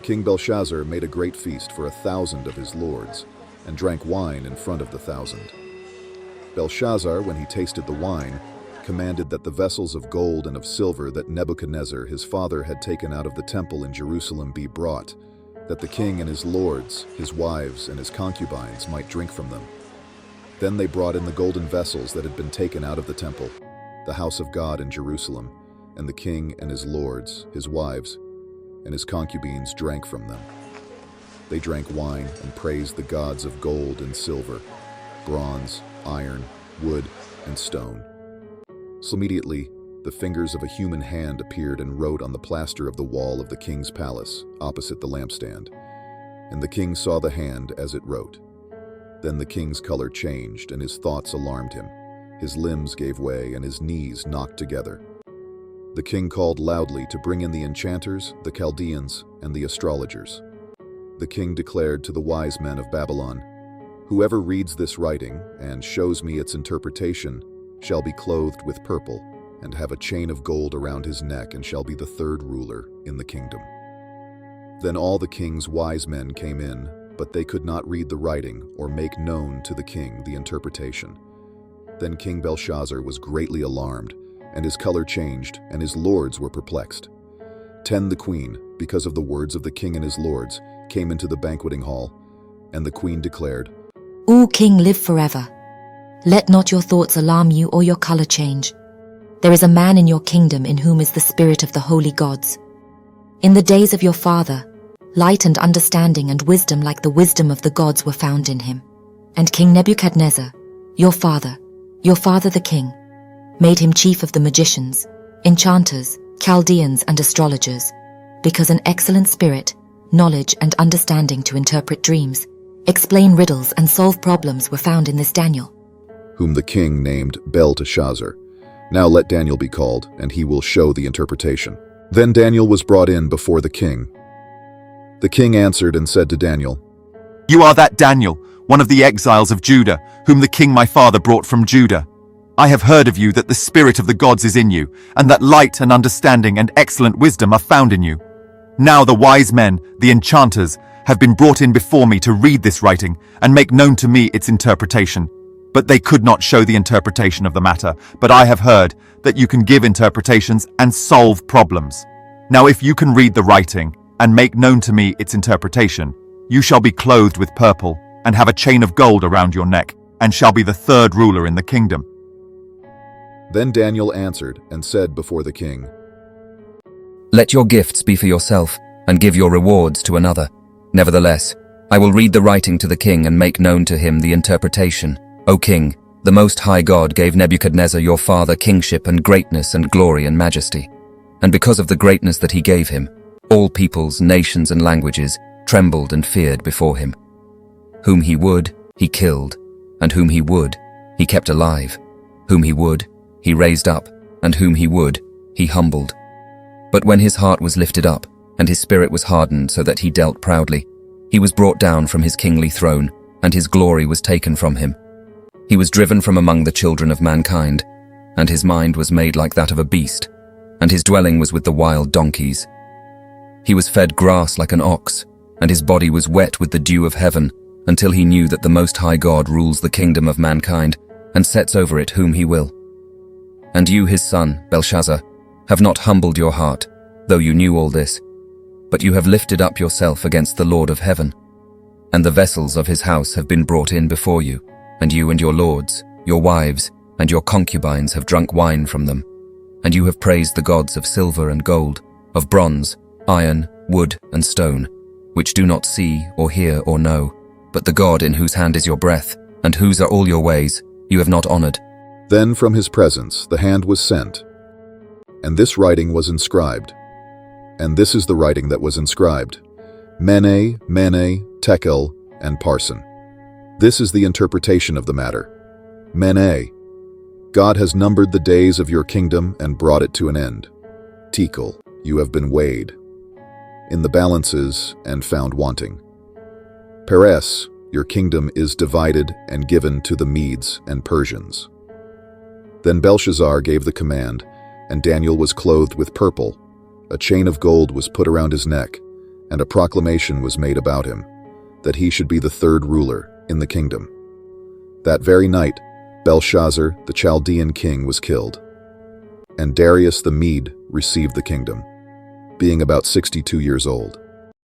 King Belshazzar made a great feast for 1,000 of his lords, and drank wine in front of the 1,000. Belshazzar, when he tasted the wine, commanded that the vessels of gold and of silver that Nebuchadnezzar his father had taken out of the temple in Jerusalem be brought, that the king and his lords, his wives, and his concubines might drink from them. Then they brought in the golden vessels that had been taken out of the temple, the house of God in Jerusalem, and the king and his lords, his wives, and his concubines drank from them. They drank wine and praised the gods of gold and silver, bronze, iron, wood, and stone. So immediately the fingers of a human hand appeared and wrote on the plaster of the wall of the king's palace, opposite the lampstand. And the king saw the hand as it wrote. Then the king's color changed, and his thoughts alarmed him. His limbs gave way, and his knees knocked together. The king called loudly to bring in the enchanters, the Chaldeans, and the astrologers. The king declared to the wise men of Babylon, "Whoever reads this writing and shows me its interpretation shall be clothed with purple, and have a chain of gold around his neck, and shall be the third ruler in the kingdom." Then all the king's wise men came in, but they could not read the writing or make known to the king the interpretation. Then King Belshazzar was greatly alarmed, and his color changed, and his lords were perplexed. 10 the queen, because of the words of the king and his lords, came into the banqueting hall, and the queen declared, O king, live forever. Let not your thoughts alarm you or your color change. There is a man in your kingdom in whom is the spirit of the holy gods. In the days of your father, light and understanding and wisdom like the wisdom of the gods were found in him. And King Nebuchadnezzar, your father the king, made him chief of the magicians, enchanters, Chaldeans, and astrologers, because an excellent spirit, knowledge, and understanding to interpret dreams, explain riddles, and solve problems were found in this Daniel, whom the king named Belteshazzar. Now let Daniel be called, and he will show the interpretation. Then Daniel was brought in before the king. The king answered and said to Daniel, You are that Daniel, one of the exiles of Judah, whom the king my father brought from Judah. I have heard of you that the spirit of the gods is in you, and that light and understanding and excellent wisdom are found in you. Now the wise men, the enchanters, have been brought in before me to read this writing and make known to me its interpretation. But they could not show the interpretation of the matter, but I have heard that you can give interpretations and solve problems. Now if you can read the writing and make known to me its interpretation, you shall be clothed with purple and have a chain of gold around your neck, and shall be the third ruler in the kingdom. Then Daniel answered and said before the king, Let your gifts be for yourself, and give your rewards to another. Nevertheless, I will read the writing to the king and make known to him the interpretation. O king, the Most High God gave Nebuchadnezzar your father kingship and greatness and glory and majesty. And because of the greatness that he gave him, all peoples, nations, and languages trembled and feared before him. Whom he would, he killed, and whom he would, he kept alive. Whom he would, he raised up, and whom he would, he humbled. But when his heart was lifted up, and his spirit was hardened so that he dealt proudly, he was brought down from his kingly throne, and his glory was taken from him. He was driven from among the children of mankind, and his mind was made like that of a beast, and his dwelling was with the wild donkeys. He was fed grass like an ox, and his body was wet with the dew of heaven, until he knew that the Most High God rules the kingdom of mankind, and sets over it whom he will. And you, his son, Belshazzar, have not humbled your heart, though you knew all this, but you have lifted up yourself against the Lord of heaven. And the vessels of his house have been brought in before you, and you and your lords, your wives, and your concubines have drunk wine from them. And you have praised the gods of silver and gold, of bronze, iron, wood, and stone, which do not see or hear or know, but the God in whose hand is your breath, and whose are all your ways, you have not honored. Then from his presence the hand was sent, and this writing was inscribed. And this is the writing that was inscribed: Mene, Mene, Tekel, and Parsin. This is the interpretation of the matter. Mene, God has numbered the days of your kingdom and brought it to an end. Tekel, you have been weighed in the balances and found wanting. Peres, your kingdom is divided and given to the Medes and Persians. Then Belshazzar gave the command, and Daniel was clothed with purple. A chain of gold was put around his neck, and a proclamation was made about him, that he should be the third ruler in the kingdom. That very night, Belshazzar, the Chaldean king, was killed, and Darius the Mede received the kingdom, being about 62 years old.